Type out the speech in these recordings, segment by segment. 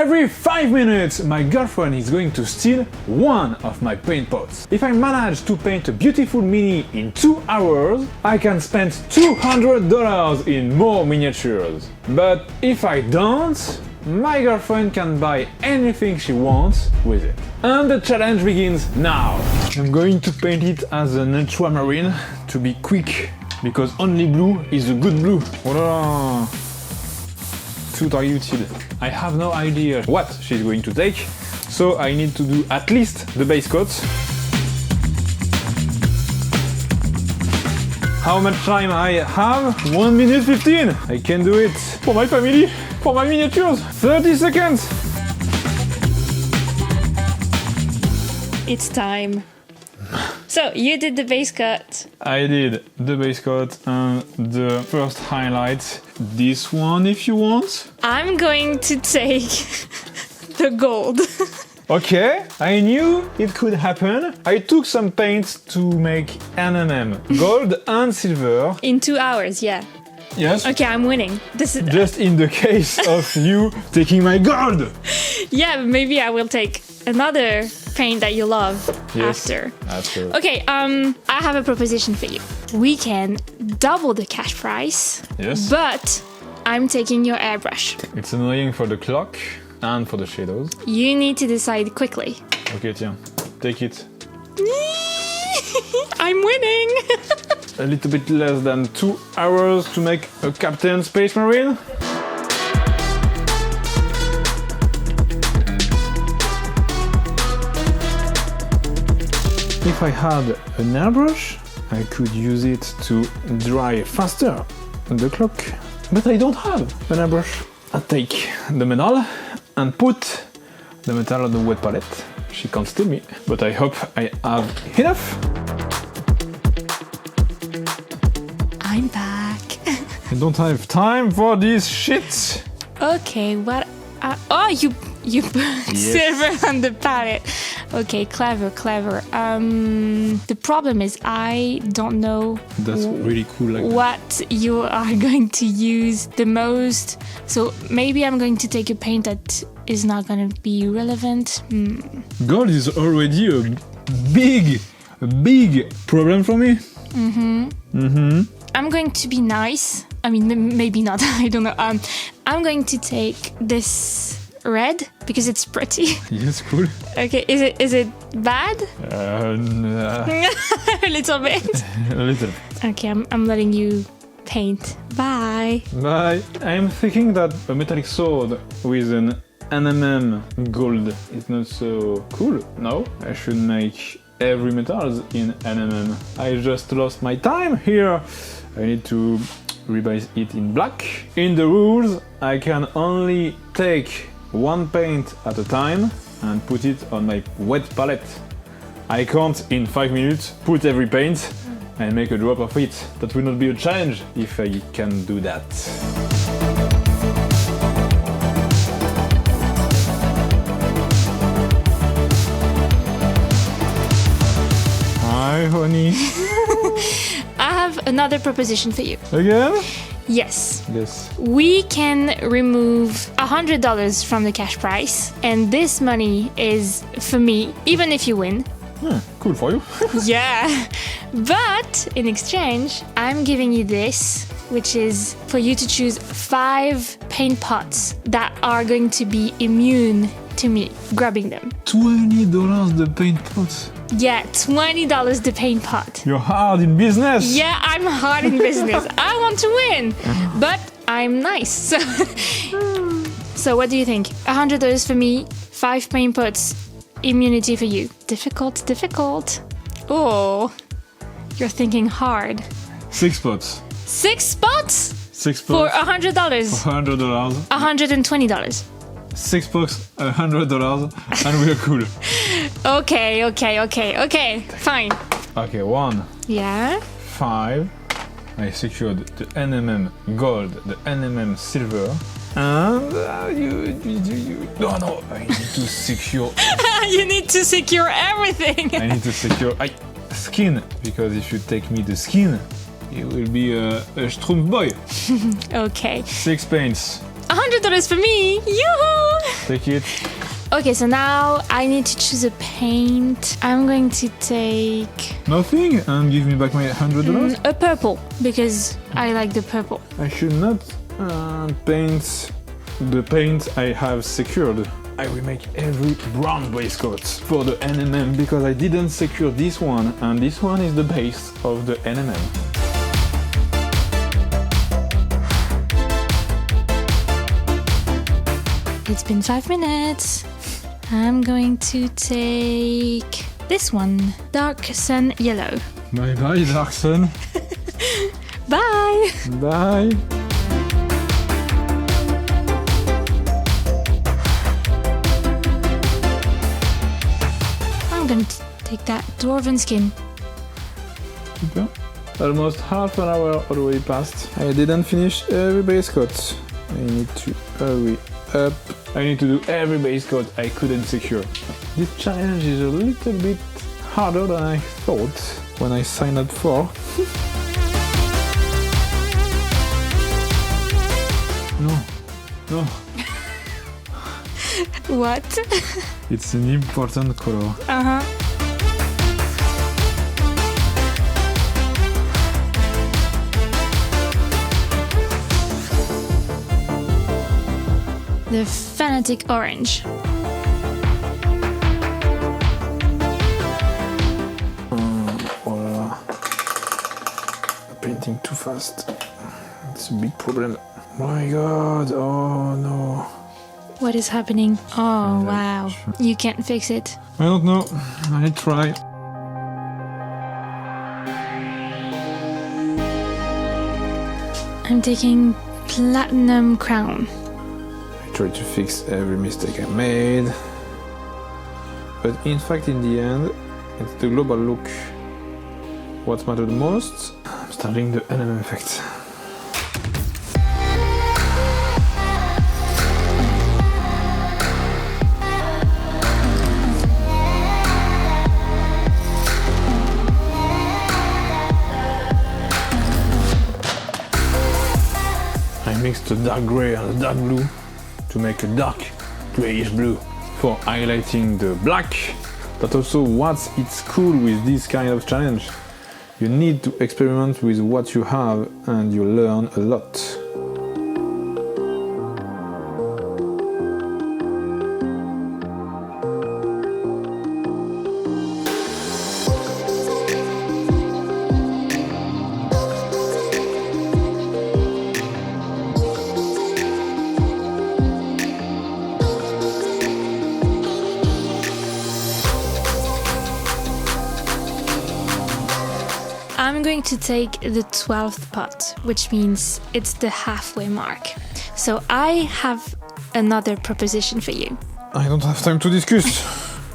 Every 5 minutes, my girlfriend is going to steal one of my paint pots. If I manage to paint a beautiful mini in 2 hours, I can spend $200 in more miniatures. But if I don't, my girlfriend can buy anything she wants with it. And the challenge begins now. I'm going to paint it as an ultramarine to be quick, because only blue is a good blue. Voilà. Too diluted. I have no idea what she's going to take, so I need to do at least the base coat. How much time I have? 1 minute 15! I can do it for my family, for my miniatures. 30 seconds! It's time. So, you did the base coat. I did the base coat and the first highlight. This one if you want. I'm going to take the gold. Okay, I knew it could happen. I took some paints to make NMM, gold and silver. In 2 hours, yeah. Yes. Okay, I'm winning. This is Just in the case of you taking my gold. Yeah, maybe I will take another paint that you love after. Absolutely. Okay, I have a proposition for you. We can double the cash price. Yes. But I'm taking your airbrush. It's annoying for the clock and for the shadows. You need to decide quickly. Okay, tiens, take it. I'm winning. A little bit less than 2 hours to make a Captain Space Marine. If I had an airbrush, I could use it to dry faster the clock. But I don't have an airbrush. I take the metal and put the metal on the wet palette. She can't steal me, but I hope I have enough. I'm back. I don't have time for this shit. Okay, what? Oh, you put silver on the palette. Okay, clever. The problem is I don't know. That's really cool. Like what you are going to use the most. So maybe I'm going to take a paint that is not going to be relevant. Gold is already a big problem for me. I'm going to be nice. I mean, maybe not. I don't know. I'm going to take this red because it's pretty. Yes, cool. Okay, is it bad? A A little bit. little. Okay, I'm letting you paint. Bye. Bye. I'm thinking that a metallic sword with an NMM gold is not so cool. No, I should make every metals in NMM. I just lost my time here. I need to revise it in black. In the rules, I can only take one paint at a time and put it on my wet palette. I can't in 5 minutes put every paint and make a drop of it. That will not be a challenge if I can do that. Hi, honey. I have another proposition for you. Again? Yes. Yes. We can remove $100 from the cash price, and this money is for me, even if you win. Cool for you. Yeah. But in exchange, I'm giving you this, which is for you to choose 5 paint pots that are going to be immune to me grabbing them. $20 the paint pot. Yeah, $20 the paint pot. You're hard in business. Yeah, I'm hard in business. I want to win, but I'm nice. So what do you think? $100 for me, 5 paint pots, immunity for you. Difficult. Oh, you're thinking hard. 6 pots. 6 spots? 6 For pots. $100. $100. $120. 6 pots, $100, and we're cool. Okay. Fine. Okay, 1, Yeah. 5. I secured the NMM gold, the NMM silver, and no, I need to secure. You need to secure everything. I need to secure skin, because if you take me the skin, you will be a Strumpf boy. Okay. 6 paints. $100 for me. Yoo-hoo! Take it. Okay, so now I need to choose a paint. I'm going to take Nothing, and give me back my $100. a purple because I like the purple. I should not paint the paint I have secured. I will make every brown waistcoat for the NMM because I didn't secure this one, and this one is the base of the NMM. It's been 5 minutes. I'm going to take this one, dark sun yellow. Bye bye, dark sun. Bye! Bye. I'm going to take that dwarven skin. Super. Almost half an hour all the way past. I didn't finish every base coat. I need to hurry up. I need to do every base coat I couldn't secure. This challenge is a little bit harder than I thought when I signed up for. No. What? It's an important color. Uh-huh. The Fanatic Orange. Voila. Painting too fast. It's a big problem. My god, oh no. What is happening? Oh, wow. You can't fix it. I don't know. I try. I'm taking Platinum Crown. I try to fix every mistake I made. But in fact, in the end, it's the global look. What mattered most? I'm starting the NMM effect. I mixed the dark grey and the dark blue to make a dark greyish blue for highlighting the black. But also it's cool with this kind of challenge. You need to experiment with what you have and you learn a lot. I'm going to take the 12th pot, which means it's the halfway mark. So I have another proposition for you. I don't have time to discuss.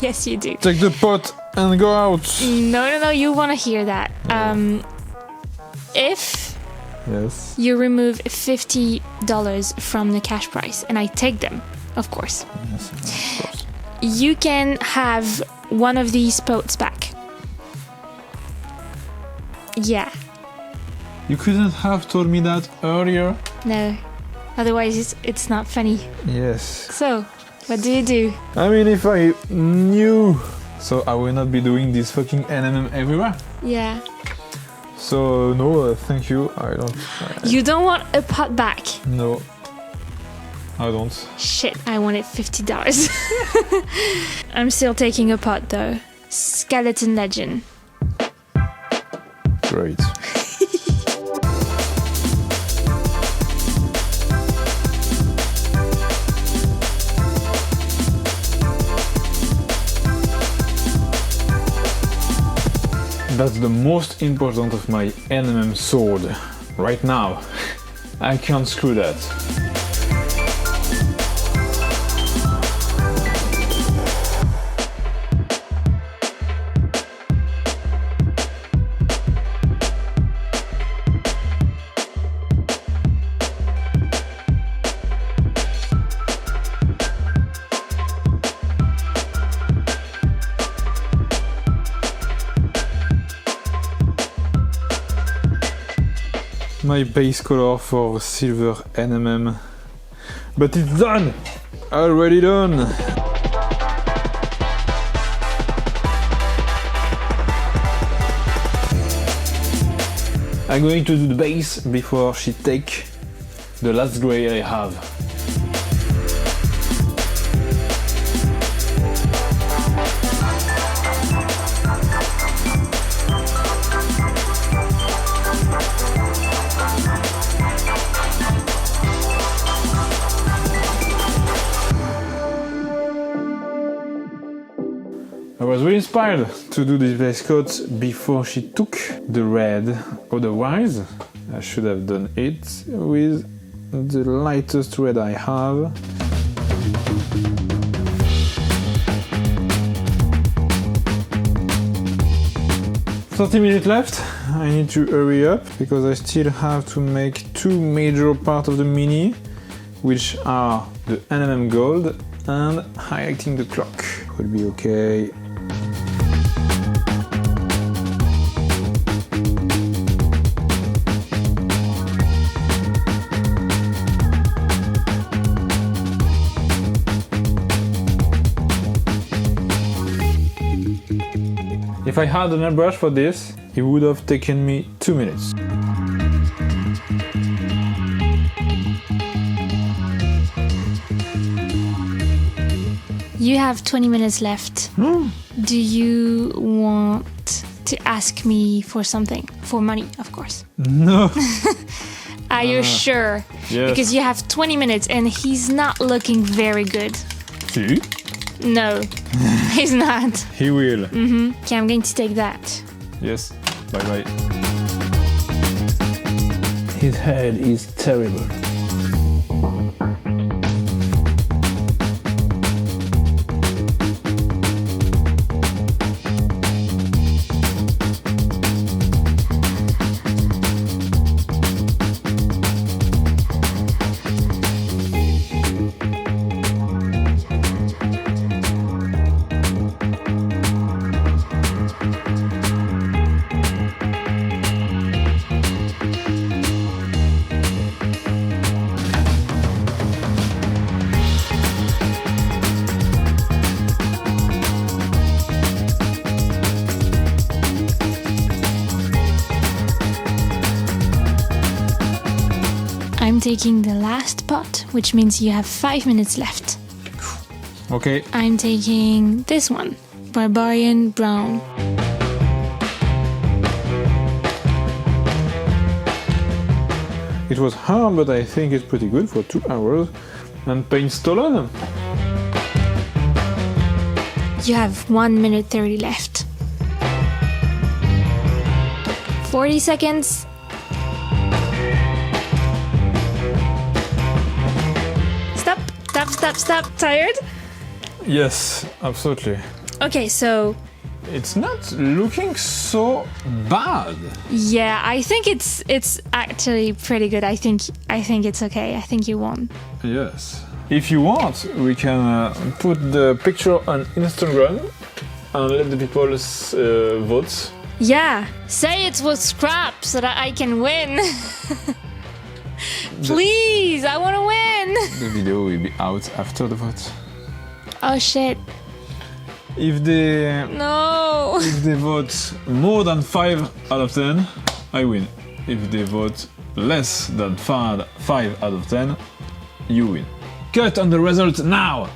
Yes, you do. Take the pot and go out. No, you want to hear that. If Yes. you remove $50 from the cash price, and I take them, of course, Yes, of course. you can have one of these pots back. Yeah, You couldn't have told me that earlier. no. Otherwise, it's not funny. Yes. So, what do you do? I mean, if I knew, so I will not be doing this fucking NMM everywhere. Yeah. So no, thank you. I don't. You don't want a pot back. No, I don't. Shit, I wanted $50. I'm still taking a pot though. Skeleton Legend. Great. That's the most important of my NMM sword. Right now. I can't screw that. My base color for silver NMM. But it's done! already done. I'm going to do the base before she take the last gray I have. I was really inspired to do this base coat before she took the red, otherwise I should have done it with the lightest red I have. "30 minutes left, I need to hurry up because I still have to make two major parts of the mini, which are the NMM gold and highlighting the clock. Will be okay. If I had an airbrush for this, it would have taken me 2 minutes. You have 20 minutes left. Do you want to ask me for something? For money, of course. No. Are you sure? Yes. Because you have 20 minutes and he's not looking very good. See? No, he's not. He will. Okay, I'm going to take that. Yes. Bye bye. His head is terrible. I'm taking the last pot, which means you have 5 minutes left. Okay. I'm taking this one, Barbarian Brown. It was hard, but I think it's pretty good for 2 hours. And paint stolen? You have 1 minute 30 left. 40 seconds. Stop, stop, stop, stop. Tired? Yes, absolutely. Okay, so It's not looking so bad. yeah, I think it's actually pretty good. I think it's okay. I think you won. Yes. If you want, we can put the picture on Instagram and let the people vote. Yeah, say it was scrap so that I can win. Please, I want to win. The video will be out after the vote. Oh shit. If they No. if they vote more than 5 out of 10, I win. If they vote less than 5 out of 10, you win. Cut on the result now!